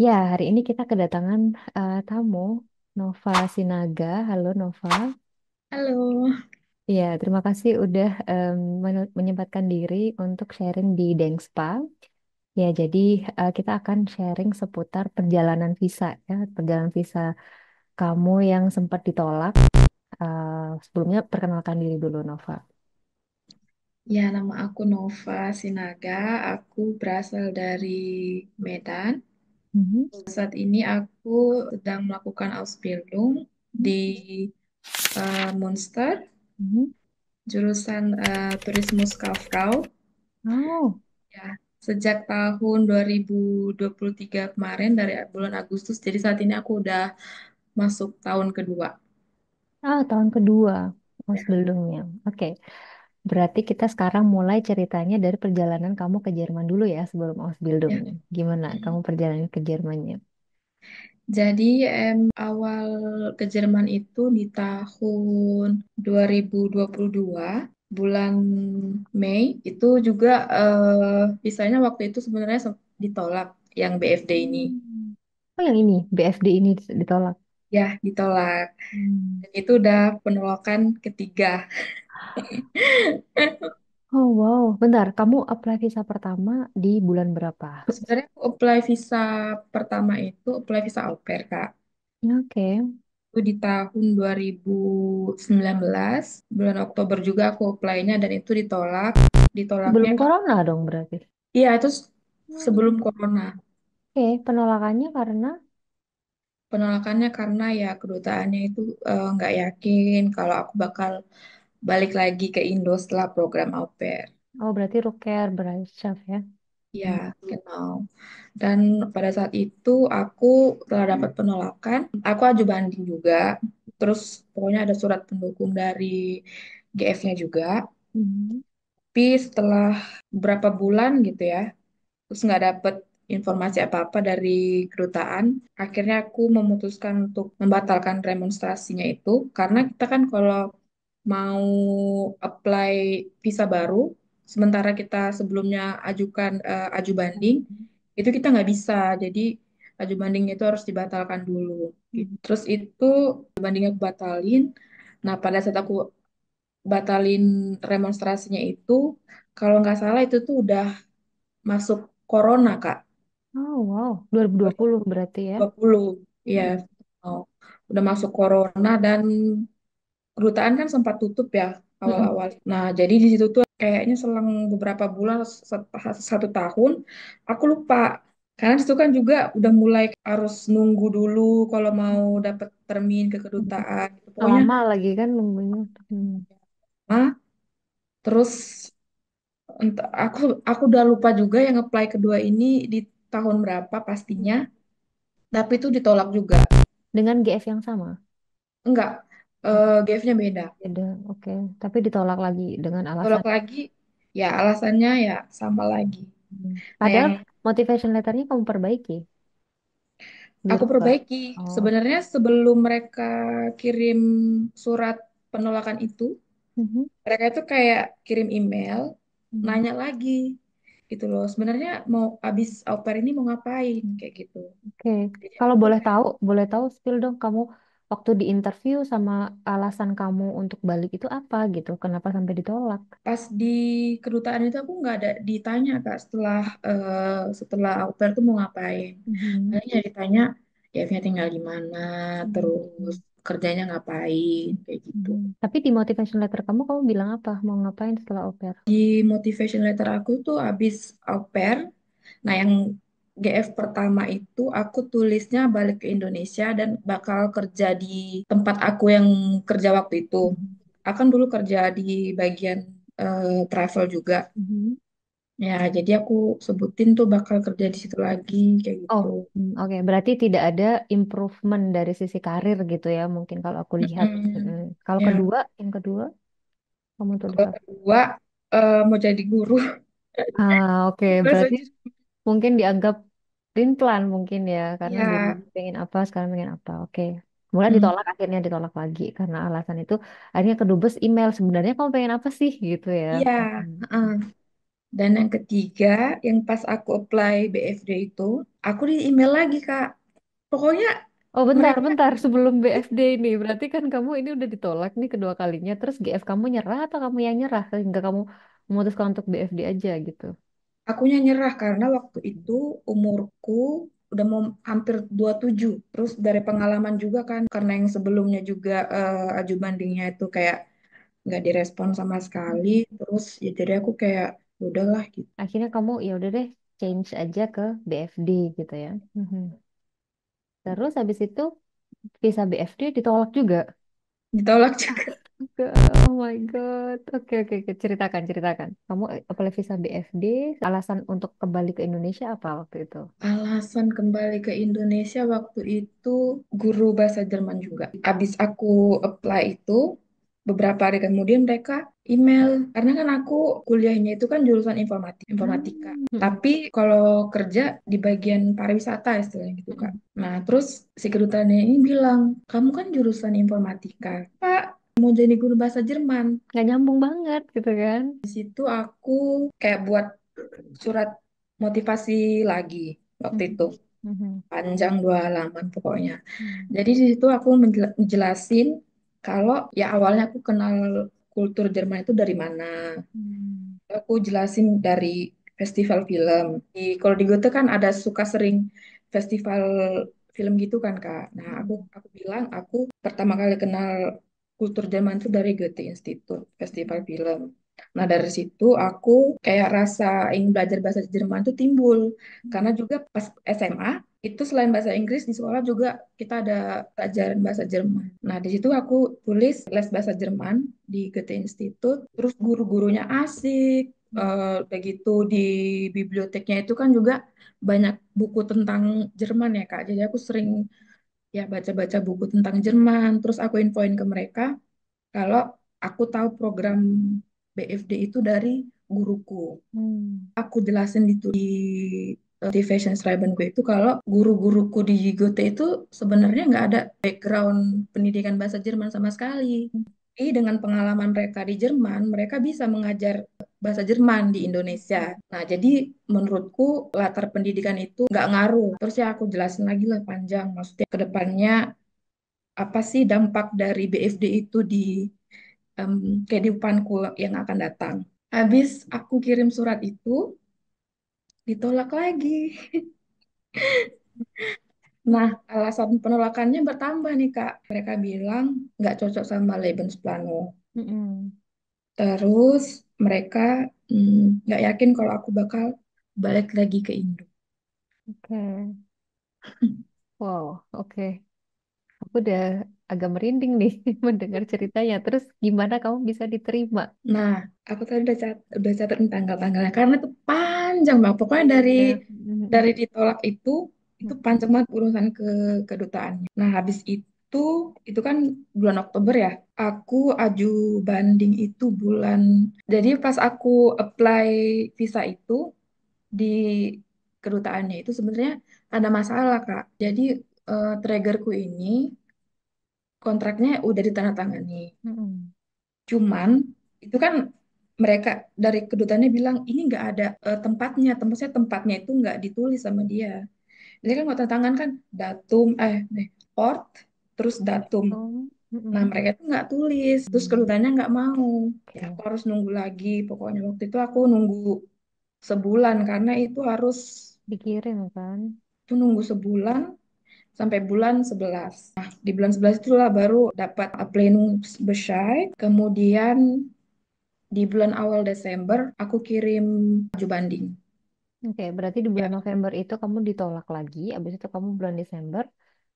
Ya, hari ini kita kedatangan tamu, Nova Sinaga. Halo Nova. Halo, Ya, terima kasih udah menyempatkan diri untuk sharing di Dengspa. Ya, jadi kita akan sharing seputar perjalanan visa ya, perjalanan visa kamu yang sempat ditolak. Sebelumnya perkenalkan diri dulu Nova. ya nama aku Nova Sinaga. Aku berasal dari Medan. Mhm. Saat ini aku sedang melakukan Ausbildung di Munster, Mhm. jurusan Tourismuskauffrau. Oh, Ya, sejak tahun 2023 kemarin dari bulan Agustus. Jadi saat ini aku udah masuk tahun kedua. tahun kedua Ya. sebelumnya. Oke. Berarti kita sekarang mulai ceritanya dari perjalanan kamu ke Jerman dulu ya sebelum Ausbildung. Ya. Gimana kamu perjalanan ke Jermannya? Jadi awal ke Jerman itu di tahun 2022 bulan Mei itu juga visanya waktu itu sebenarnya ditolak yang BFD ini. Hmm. Oh yang ini, BFD ini ditolak. Ya, ditolak. Hmm. Dan itu udah penolakan ketiga. Oh wow, bentar, kamu apply visa pertama di bulan berapa? Sebenarnya aku apply visa pertama itu apply visa au pair, Kak. Oke, Itu di tahun 2019 bulan Oktober juga aku apply-nya dan itu ditolak. Ditolaknya sebelum corona dong berarti. iya, itu sebelum Hmm. corona. Oke, penolakannya karena, Penolakannya karena ya kedutaannya itu nggak yakin kalau aku bakal balik lagi ke Indo setelah program au pair. oh berarti Ruker Bradshaw ya. Ya, Hmm. genau. Dan pada saat itu aku telah dapat penolakan. Aku aju banding juga. Terus pokoknya ada surat pendukung dari GF-nya juga. Hmm. Tapi setelah beberapa bulan gitu ya, terus nggak dapet informasi apa-apa dari kedutaan. Akhirnya aku memutuskan untuk membatalkan remonstrasinya itu karena kita kan kalau mau apply visa baru, sementara kita sebelumnya ajukan aju banding, itu kita nggak bisa. Jadi aju banding itu harus dibatalkan dulu. Gitu. Hmm. Terus itu bandingnya aku batalin. Nah, pada saat aku batalin remonstrasinya itu, kalau nggak salah itu tuh udah masuk corona, Kak. Oh wow, 2020 berarti ya. 2020, ya. Hmm. Oh, udah masuk corona dan kedutaan kan sempat tutup ya Mm-mm. awal-awal. Nah, jadi di situ tuh kayaknya selang beberapa bulan, satu tahun, aku lupa. Karena di situ kan juga udah mulai harus nunggu dulu kalau mau dapet termin ke kedutaan. Gitu. Pokoknya, Lama lagi kan nunggunya. Hmm. nah, terus aku udah lupa juga yang apply kedua ini di tahun berapa pastinya, tapi itu ditolak juga. Dengan GF yang sama. Enggak, Oh, GF-nya beda. beda. Oke. Tapi ditolak lagi dengan Tolak alasan. lagi, ya alasannya ya sama lagi. Nah, Padahal yang motivation letternya kamu perbaiki, aku dirubah. perbaiki, Oh. sebenarnya sebelum mereka kirim surat penolakan itu, Mhm. mereka itu kayak kirim email, Mhm. nanya lagi gitu loh. Sebenarnya mau abis au pair ini mau ngapain kayak gitu. Oke. Jadi Kalau aku boleh tahu spill dong kamu waktu di interview sama alasan kamu untuk balik itu apa gitu? Kenapa sampai ditolak? pas di kedutaan itu aku nggak ada ditanya Kak setelah au pair tuh mau ngapain. Mhm. Paling ya ditanya ya Fia tinggal di mana, terus Mhm. kerjanya ngapain kayak gitu. Mhm. Tapi di motivation letter kamu bilang apa? Mau ngapain setelah au pair? Di motivation letter aku tuh habis au pair. Nah, yang GF pertama itu aku tulisnya balik ke Indonesia dan bakal kerja di tempat aku yang kerja waktu itu. Mhm. Akan dulu kerja di bagian travel juga. Mhm. Ya, jadi aku sebutin tuh bakal kerja di situ lagi kayak Oh, gitu. oke. Berarti tidak ada improvement dari sisi karir gitu ya, mungkin kalau aku lihat. Mm-mm. Mm. Kalau Ya, kedua, yang kedua, kamu tulis kalau apa? kedua mau jadi guru. Oke. Berarti Rasanya mungkin dianggap plan mungkin ya, karena dulu ya, pengen apa, sekarang pengen apa. Oke. Mulai mm, ditolak, akhirnya ditolak lagi karena alasan itu. Akhirnya kedubes email. Sebenarnya kamu pengen apa sih gitu ya? iya. Mm. Heeh. Dan yang ketiga, yang pas aku apply BFD itu, aku di email lagi, Kak. Pokoknya Oh bentar, mereka, bentar sebelum BFD ini. Berarti kan kamu ini udah ditolak nih kedua kalinya. Terus GF kamu nyerah atau kamu yang nyerah sehingga kamu memutuskan untuk BFD aja gitu? akunya nyerah karena waktu itu umurku udah mau hampir 27. Terus dari pengalaman juga kan, karena yang sebelumnya juga aju bandingnya itu kayak nggak direspon sama sekali. Mm. Terus ya jadi aku kayak, "Ya udahlah gitu." Akhirnya kamu ya udah deh change aja ke BFD gitu ya. Mhm. Terus habis itu visa BFD ditolak juga. Ditolak juga. Oh my God. Oke, oke, oke. Ceritakan, ceritakan. Kamu apply visa BFD, alasan untuk kembali ke Indonesia apa waktu itu? Alasan kembali ke Indonesia waktu itu guru bahasa Jerman juga. Abis aku apply itu, beberapa hari kemudian mereka email. Karena kan aku kuliahnya itu kan jurusan informatika. Hmm. Mm-mm. Tapi kalau kerja di bagian pariwisata istilahnya gitu, Kak. Mm-mm. Nah, terus si kedutaan ini bilang, kamu kan jurusan informatika. Pak, mau jadi guru bahasa Jerman. Nggak nyambung banget gitu kan? Di situ aku kayak buat surat motivasi lagi waktu itu. Mhm. Mhm. Panjang 2 halaman pokoknya. Hmm. Jadi di situ aku menjelasin kalau ya awalnya aku kenal kultur Jerman itu dari mana. Hmm. Aku jelasin dari festival film. Kalau di Goethe kan ada suka sering festival film gitu kan, Kak. Nah, Hmm. aku bilang aku pertama kali kenal kultur Jerman itu dari Goethe Institute, festival Hmm. film. Nah, dari situ aku kayak rasa ingin belajar bahasa Jerman itu timbul. Karena juga pas SMA, itu selain bahasa Inggris, di sekolah juga kita ada pelajaran bahasa Jerman. Nah, di situ aku tulis les bahasa Jerman di Goethe Institute, terus guru-gurunya asik, udah gitu di biblioteknya itu kan juga banyak buku tentang Jerman ya Kak. Jadi aku sering ya baca-baca buku tentang Jerman. Terus aku infoin ke mereka kalau aku tahu program BFD itu dari guruku. Hmm. Aku jelasin di Motivation Schreiben gue itu kalau guru-guruku di Goethe itu sebenarnya nggak ada background pendidikan bahasa Jerman sama sekali. Tapi dengan pengalaman mereka di Jerman, mereka bisa mengajar bahasa Jerman di Indonesia. Nah, jadi menurutku latar pendidikan itu nggak ngaruh. Terus ya aku jelasin lagi lah panjang. Maksudnya ke depannya apa sih dampak dari BFD itu di em, kehidupanku yang akan datang. Habis aku kirim surat itu, ditolak lagi. Nah, alasan penolakannya bertambah nih, Kak. Mereka bilang nggak cocok sama Lebensplano. Mm-mm. Terus mereka nggak yakin kalau aku bakal balik lagi ke Indo. Oke. Wow, oke. Aku udah agak merinding nih mendengar ceritanya. Terus gimana kamu bisa diterima? Nah, aku tadi udah catat tanggal-tanggalnya karena itu panjang banget. Pokoknya dari Iya. Mm-mm. ditolak itu Mm-mm. panjang banget urusan ke kedutaannya. Nah, habis itu kan bulan Oktober ya. Aku aju banding itu jadi pas aku apply visa itu di kedutaannya itu sebenarnya ada masalah, Kak. Jadi triggerku ini kontraknya udah ditandatangani. Mm-mm. Cuman itu kan mereka dari kedutaannya bilang ini nggak ada tempatnya itu nggak ditulis sama dia. Jadi kan waktu tangan kan datum port terus datum. Oh. Nah Mm-mm. mereka itu nggak tulis, terus Hmm. kedutaannya nggak mau. Ya Oke. aku harus nunggu lagi. Pokoknya waktu itu aku nunggu sebulan karena itu harus Dikirim kan? nunggu sebulan sampai bulan 11. Nah, di bulan 11 itulah baru dapat Bescheid. Kemudian di bulan awal Desember aku kirim maju banding. Oke, berarti di Ya, bulan November itu kamu ditolak lagi, habis itu kamu bulan Desember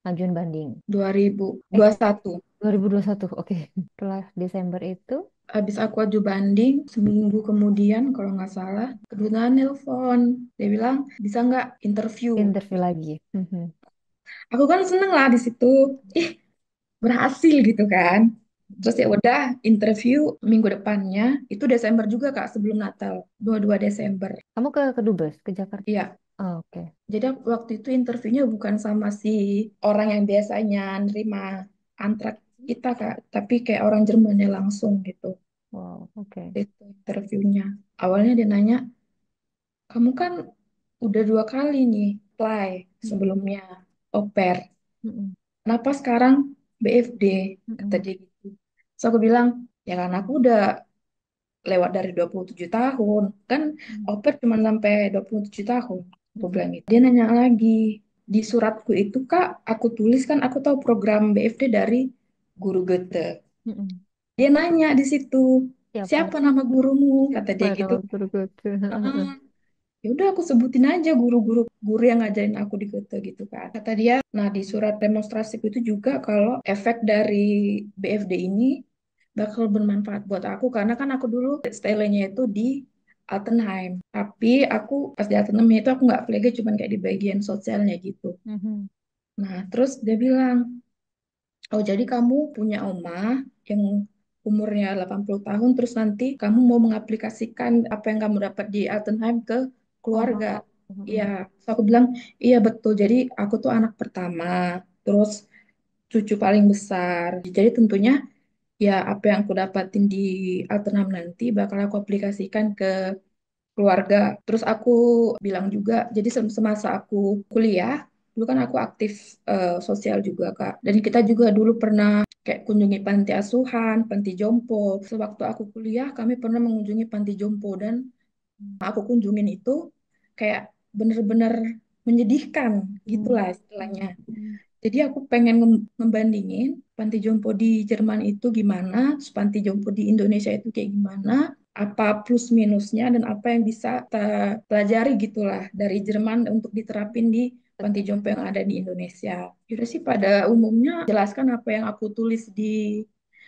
ngajuin banding. Eh, 2021. 2021. Oke. Setelah Desember itu Habis aku aju banding, seminggu kemudian kalau nggak salah, kebetulan nelpon. Dia bilang, bisa nggak interview? interview lagi. Mhm. Aku kan seneng lah di situ. Ih, berhasil gitu kan. Terus ya udah interview minggu depannya, itu Desember juga Kak, sebelum Natal. 22 Desember. Kamu ke Dubes, ke Jakarta. Iya, Oh, oke. jadi waktu itu interviewnya bukan sama si orang yang biasanya nerima antrak kita Kak, tapi kayak orang Jermannya langsung gitu. Wow, oke. Itu interviewnya. Awalnya dia nanya, kamu kan udah 2 kali nih apply Mm-mm. sebelumnya au pair. Mm-mm. Kenapa sekarang BFD? Kata Mm-mm. dia gitu. So aku bilang, ya karena aku udah lewat dari 27 tahun. Kan au pair cuma sampai 27 tahun. Aku Mm-mm. bilang gitu. Dia nanya lagi, di suratku itu Kak, aku tulis kan aku tahu program BFD dari guru Goethe. Mm-mm. Dia nanya di situ, Siapa? siapa nama gurumu? Kata dia Pada gitu. guru-guru. "Ah, ya udah aku sebutin aja guru yang ngajarin aku di Goethe gitu kan." Kata dia, nah di surat demonstrasi itu juga kalau efek dari BFD ini bakal bermanfaat buat aku karena kan aku dulu stylenya itu di Altenheim. Tapi aku pas di Altenheim itu aku nggak flege cuman kayak di bagian sosialnya gitu. Mhm. Nah terus dia bilang, oh, jadi kamu punya oma yang umurnya 80 tahun, terus nanti kamu mau mengaplikasikan apa yang kamu dapat di Altenheim ke keluarga. Oh. Iya, Mm-mm. so aku bilang, iya betul. Jadi aku tuh anak pertama, terus cucu paling besar. Jadi tentunya ya apa yang aku dapatin di Altenheim nanti bakal aku aplikasikan ke keluarga. Terus aku bilang juga, jadi semasa aku kuliah, dulu kan aku aktif sosial juga, Kak. Dan kita juga dulu pernah kayak kunjungi panti asuhan, panti jompo. Sewaktu aku kuliah, kami pernah mengunjungi panti jompo dan aku kunjungin itu kayak bener-bener menyedihkan gitulah istilahnya. Mm-mm. Jadi aku pengen ngebandingin panti jompo di Jerman itu gimana, terus panti jompo di Indonesia itu kayak gimana, apa plus minusnya dan apa yang bisa kita pelajari gitulah dari Jerman untuk diterapin di panti Betul. jompo yang ada di Indonesia. Jadi sih pada umumnya jelaskan apa yang aku tulis di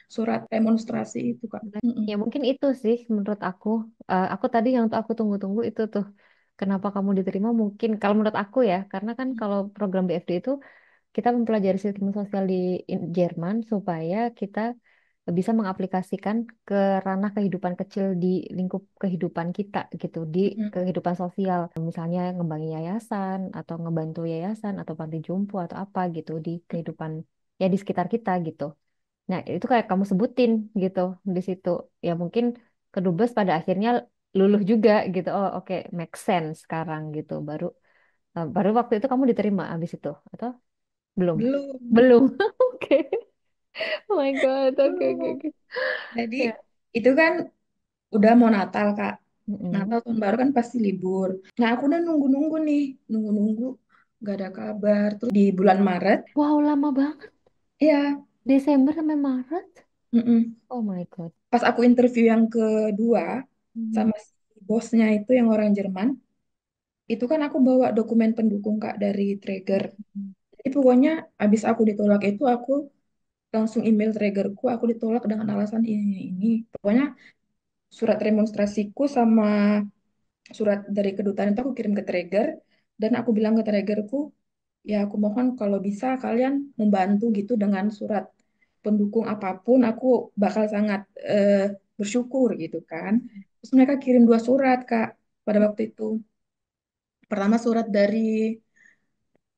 surat demonstrasi itu, Kak. Mm-mm. Ya mungkin itu sih menurut aku. Aku tadi yang aku tunggu-tunggu itu tuh. Kenapa kamu diterima? Mungkin kalau menurut aku ya, karena kan kalau program BFD itu kita mempelajari sistem sosial di Jerman supaya kita bisa mengaplikasikan ke ranah kehidupan kecil di lingkup kehidupan kita gitu, di Mm-mm. kehidupan sosial. Misalnya ngembangin yayasan atau ngebantu yayasan atau panti jompo atau apa gitu di kehidupan ya di sekitar kita gitu. Nah, itu kayak kamu sebutin gitu di situ. Ya mungkin kedubes pada akhirnya luluh juga gitu. Oh, oke, make sense sekarang gitu. Baru waktu itu kamu diterima abis itu atau belum? Belum. Belum. Oke. Oh my God. Oke, oke, Belum. oke. Jadi Ya. itu kan udah mau Natal, Kak. Mm-mm. Natal tahun baru kan pasti libur. Nah, aku udah nunggu-nunggu nih, nunggu-nunggu, gak ada kabar. Terus di bulan Maret, Wow, lama banget. ya, Desember sampai Maret. mm-mm. Oh my God. Pas aku interview yang kedua Mhm. sama si bosnya itu yang orang Jerman, itu kan aku bawa dokumen pendukung Kak dari Traeger. Mhm. Jadi pokoknya abis aku ditolak itu aku langsung email Traegerku, aku ditolak dengan alasan ini. Pokoknya surat demonstrasiku sama surat dari kedutaan itu aku kirim ke Traeger dan aku bilang ke Traegerku, ya aku mohon kalau bisa kalian membantu gitu dengan surat pendukung apapun, aku bakal sangat bersyukur gitu kan. Terus mereka kirim 2 surat Kak pada waktu itu. Pertama surat dari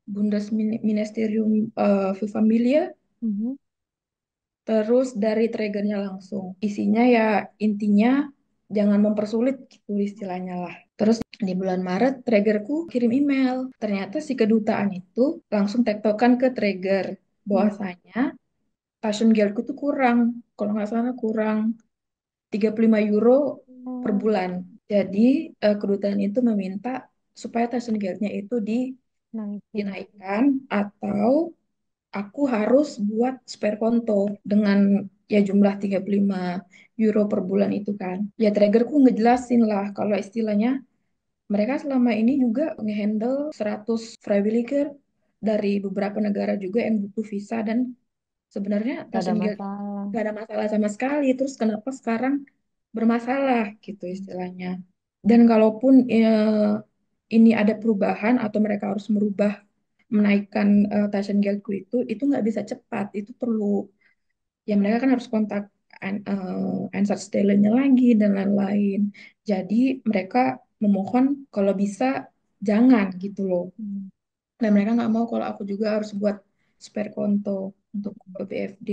Bundesministerium für Familie, Mhm. terus dari Traegernya langsung. Isinya ya intinya jangan mempersulit gitu istilahnya lah. Terus di bulan Maret Traegerku kirim email. Ternyata si kedutaan itu langsung tektokan ke Traeger Mhm. bahwasanya passion geldku tuh kurang. Kalau nggak salah kurang 35 euro per Oh, bulan. Jadi kedutaan itu meminta supaya passion geldnya itu naikin. dinaikkan atau aku harus buat spare konto dengan ya jumlah 35 euro per bulan itu kan. Ya triggerku ngejelasin lah kalau istilahnya mereka selama ini juga ngehandle 100 freiwilliger dari beberapa negara juga yang butuh visa dan sebenarnya Gak ada Russian Guild masalah. gak ada masalah sama sekali. Terus kenapa sekarang bermasalah gitu Mhm. istilahnya. Dan kalaupun ini ada perubahan atau mereka harus merubah menaikkan Tyson Guildku itu nggak bisa cepat. Itu perlu ya mereka kan harus kontak Ansar Stellen-nya lagi dan lain-lain. Jadi mereka memohon kalau bisa jangan gitu loh. Mhm. Dan mereka nggak mau kalau aku juga harus buat spare konto untuk BFD.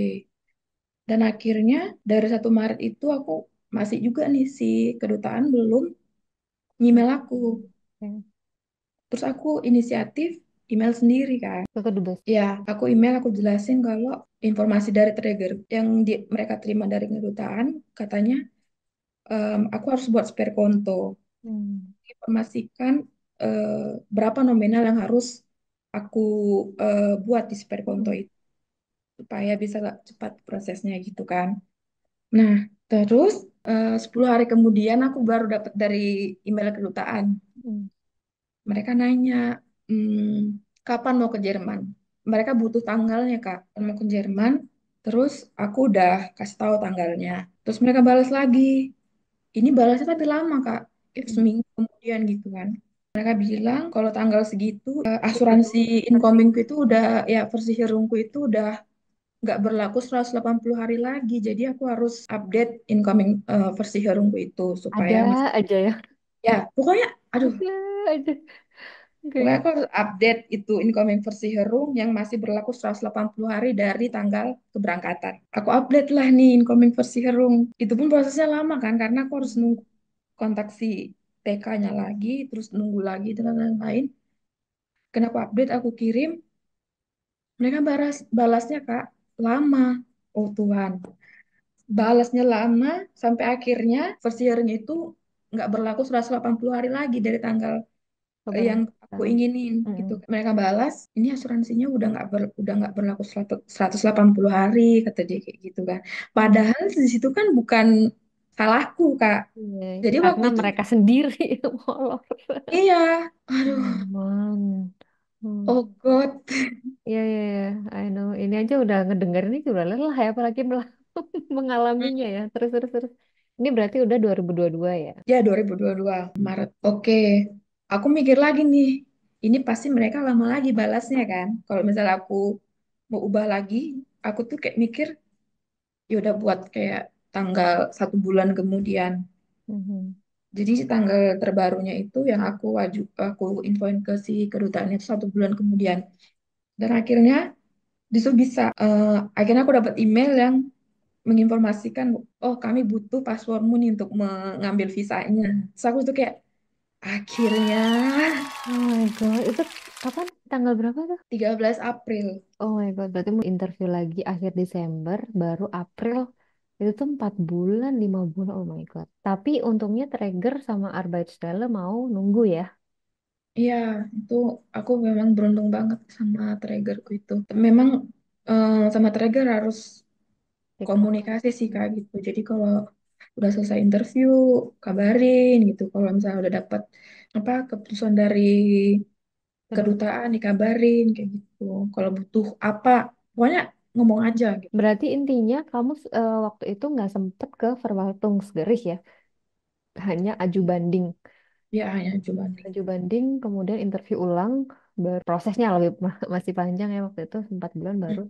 Dan akhirnya dari 1 Maret itu aku masih juga nih si kedutaan belum Mhm. nyimel aku. Oke. Terus aku inisiatif email sendiri kan. Ke kedubes. Ya, aku email, aku jelasin kalau informasi dari trigger yang mereka terima dari kedutaan, katanya aku harus buat spare konto. Hmm. Informasikan berapa nominal yang harus aku buat di spare konto Hmm. itu supaya bisa cepat prosesnya gitu kan. Nah, terus 10 hari kemudian aku baru dapat dari email kedutaan. Hmm. Mereka nanya, kapan mau ke Jerman? Mereka butuh tanggalnya, Kak. Mau ke Jerman, terus aku udah kasih tahu tanggalnya. Terus mereka balas lagi. Ini balasnya tapi lama, Kak. Hmm. Seminggu kemudian gitu kan. Mereka bilang kalau tanggal segitu Belum asuransi versi. incomingku itu udah ya versi Herungku itu udah nggak berlaku 180 hari lagi. Jadi aku harus update incoming versi Herungku itu supaya Ada masih aja ya. ya pokoknya aduh Ada aja. pokoknya Oke. aku harus update itu incoming versi Herum yang masih berlaku 180 hari dari tanggal keberangkatan. Aku update lah nih incoming versi Herum. Itu pun prosesnya lama kan karena aku harus nunggu kontak si TK-nya lagi, terus nunggu lagi dan lain-lain. Karena aku update, aku kirim, mereka balasnya Kak lama. Oh Tuhan, balasnya lama sampai akhirnya versi Herum itu nggak berlaku 180 hari lagi dari tanggal yang aku Keberangkatan. inginin gitu. Hmm. Mereka balas, ini asuransinya udah nggak berlaku 180 hari kata dia kayak gitu kan. Hmm. Padahal di situ kan bukan salahku, Kak. Iya, Jadi waktu karena itu mereka sendiri yang molor. iya, aduh, Aman. Hmm. oh God. Iya, iya, iya. I know. Ini aja udah ngedenger ini udah lelah ya, apalagi mengalaminya ya. Terus, terus, terus. Ini berarti udah 2022 ya? Ya 2022 Maret. Oke. Aku mikir lagi nih. Ini pasti mereka lama lagi balasnya kan. Kalau misalnya aku mau ubah lagi, aku tuh kayak mikir ya udah buat kayak tanggal 1 bulan kemudian. Mhm. Jadi tanggal terbarunya itu yang aku infoin ke si kedutaan itu 1 bulan kemudian. Dan akhirnya disitu bisa akhirnya aku dapat email yang menginformasikan, oh kami butuh passwordmu nih untuk mengambil visanya. Terus aku tuh kayak akhirnya Oh my God. Itu kapan? Tanggal berapa tuh? 13 April. Oh my God. Berarti mau interview lagi akhir Desember, baru April. Itu tuh 4 bulan, 5 bulan. Oh my God. Tapi untungnya Traeger sama Arbeitsstelle mau nunggu ya. Iya, itu aku memang beruntung banget sama triggerku itu. Memang sama trigger harus TikTok. komunikasi sih Kak gitu. Jadi kalau udah selesai interview, kabarin gitu. Kalau misalnya udah dapat apa keputusan dari Kedua. kedutaan, dikabarin kayak gitu. Kalau butuh apa, pokoknya ngomong aja gitu. Berarti intinya kamu waktu itu nggak sempet ke Verwaltungsgericht ya? Hanya aju banding. Ya hanya cuman Aju banding, kemudian interview ulang, prosesnya lebih masih panjang ya waktu itu 4 bulan baru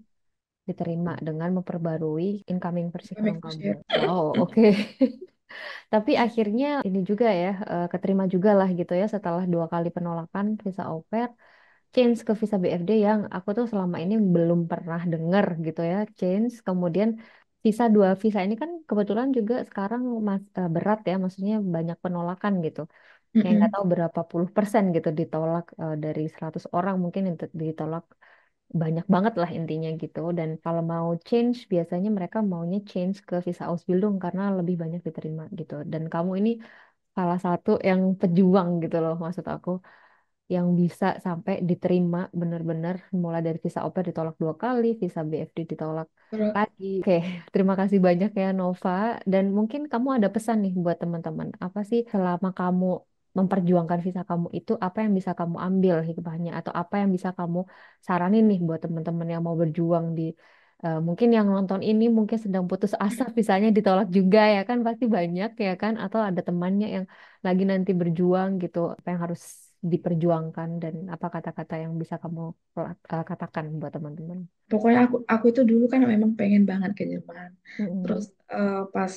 diterima dengan memperbarui incoming versi kami kamu. kusir. Wow, oke. Tapi akhirnya ini juga ya, keterima juga lah gitu ya setelah 2 kali penolakan visa au pair, change ke visa BFD yang aku tuh selama ini belum pernah dengar gitu ya, change. Kemudian dua visa ini kan kebetulan juga sekarang berat ya, maksudnya banyak penolakan gitu. Yang nggak Mm-mm. tahu berapa puluh persen gitu ditolak, dari 100 orang mungkin ditolak banyak banget lah intinya gitu. Dan kalau mau change biasanya mereka maunya change ke visa Ausbildung karena lebih banyak diterima gitu. Dan kamu ini salah satu yang pejuang gitu loh maksud aku, yang bisa sampai diterima bener-bener, mulai dari visa au pair ditolak 2 kali, visa BFD ditolak Terus lagi. Oke, terima kasih banyak ya Nova. Dan mungkin kamu ada pesan nih buat teman-teman. Apa sih selama kamu memperjuangkan visa kamu itu, apa yang bisa kamu ambil hikmahnya, atau apa yang bisa kamu saranin nih buat teman-teman yang mau berjuang di, mungkin yang nonton ini mungkin sedang putus asa visanya ditolak juga ya kan, pasti banyak ya kan, atau ada temannya yang lagi nanti berjuang gitu, apa yang harus diperjuangkan dan apa kata-kata yang bisa kamu katakan buat teman-teman. pokoknya aku itu dulu kan memang pengen banget ke Jerman. Terus Mm-mm. pas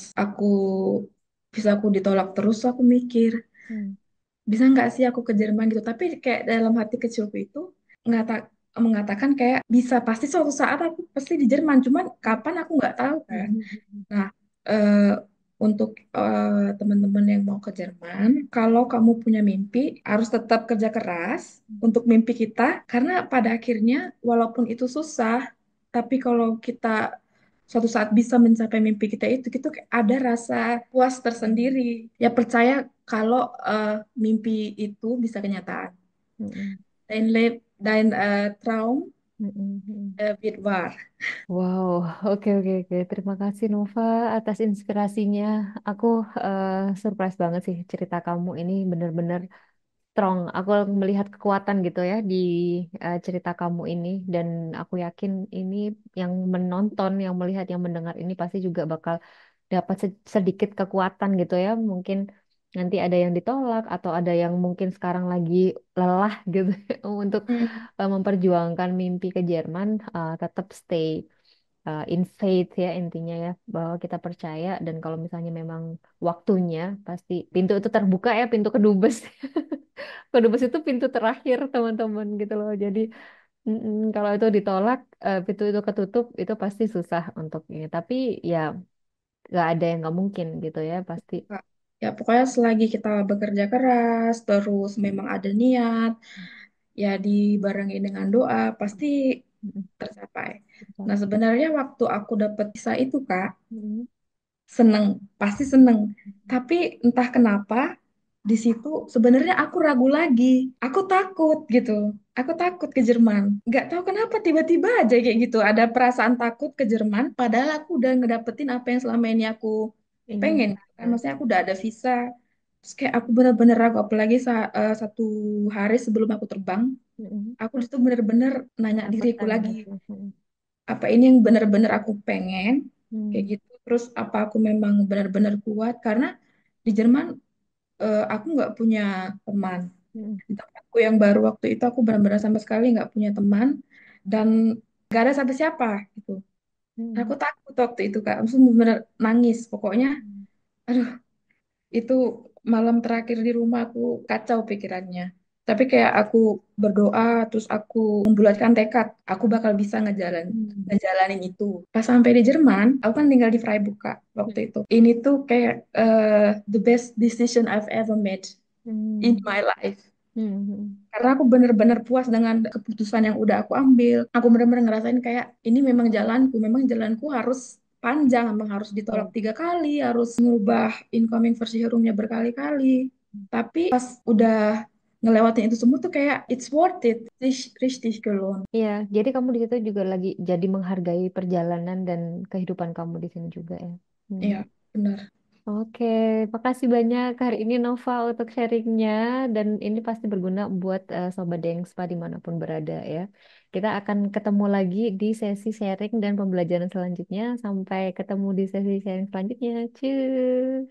bisa aku ditolak terus, aku mikir Hmm. bisa nggak sih aku ke Jerman gitu. Tapi kayak dalam hati kecilku itu ngata mengatakan kayak bisa pasti suatu saat aku pasti di Jerman. Cuman kapan aku nggak tahu kan. Mm-mm. Nah, eh, untuk teman-teman yang mau mau ke Jerman, kalau kamu punya mimpi, harus tetap kerja keras untuk mimpi kita, karena pada akhirnya, walaupun itu susah, tapi kalau kita suatu saat bisa mencapai mimpi kita itu, kita kayak ada rasa puas tersendiri. Ya percaya kalau mimpi itu bisa kenyataan. Mm-mm. Traum Mm-mm. wird wahr. Wow, oke oke oke. Terima kasih Nova atas inspirasinya. Aku eh, surprise banget sih cerita kamu ini bener-bener strong. Aku melihat kekuatan gitu ya di cerita kamu ini dan aku yakin ini yang menonton, yang melihat, yang mendengar ini pasti juga bakal dapat sedikit kekuatan gitu ya. Mungkin nanti ada yang ditolak atau ada yang mungkin sekarang lagi lelah gitu untuk Hmm. memperjuangkan mimpi ke Jerman, tetap stay in faith ya intinya ya bahwa kita percaya dan kalau misalnya memang waktunya pasti pintu itu terbuka ya pintu kedubes. Kedubes itu pintu terakhir teman-teman gitu loh. Jadi kalau itu ditolak, pintu itu ketutup itu pasti susah untuk ini. Tapi ya nggak ada yang nggak mungkin gitu ya pasti. Kak. Ya, pokoknya selagi kita bekerja keras, terus memang ada niat, ya dibarengi dengan doa, pasti Mm-mm. tercapai. Nah, sebenarnya waktu aku dapat visa itu, Kak, Mm-mm. seneng, pasti seneng. Tapi entah kenapa, di situ sebenarnya aku ragu lagi. Aku takut gitu. Aku takut ke Jerman. Nggak tahu kenapa tiba-tiba aja kayak gitu. Ada perasaan takut ke Jerman, padahal aku udah ngedapetin apa yang selama ini aku pengen. Inginkan Kan ya. maksudnya aku udah ada visa. Terus kayak aku bener-bener ragu, apalagi satu hari sebelum aku terbang, Mm-mm. aku itu bener-bener nanya diriku Ketakutan lagi, gitu. Mm-mm. apa ini yang bener-bener aku pengen, kayak Mm. gitu. Terus apa aku memang benar-benar kuat, karena di Jerman aku nggak punya teman. Mm. Di tempatku yang baru waktu itu aku benar-benar sama sekali nggak punya teman dan nggak ada siapa-siapa gitu. Aku Mm. takut waktu itu Kak, langsung benar nangis. Pokoknya, Mm. aduh, itu malam terakhir di rumah aku kacau pikirannya. Tapi kayak aku berdoa, terus aku membulatkan tekad, aku bakal bisa Mm. ngejalanin itu. Pas sampai di Jerman, aku kan tinggal di Freiburg Kak waktu itu. Ini tuh kayak the best decision I've ever made in Mm. my life. Mm. Karena aku bener-bener puas dengan keputusan yang udah aku ambil. Aku bener-bener ngerasain kayak ini memang jalanku. Memang jalanku harus panjang, memang harus ditolak Ya. 3 kali, harus ngubah incoming versi hurufnya berkali-kali. Tapi pas udah ngelewatin itu semua tuh kayak it's worth it. Richtig gelohnt. Iya, jadi kamu di situ juga lagi jadi menghargai perjalanan dan kehidupan kamu di sini juga ya. Hmm. Iya, benar. Oke, makasih banyak hari ini Nova untuk sharingnya dan ini pasti berguna buat Sobat Dengspa dimanapun berada ya. Kita akan ketemu lagi di sesi sharing dan pembelajaran selanjutnya. Sampai ketemu di sesi sharing selanjutnya. Cheers.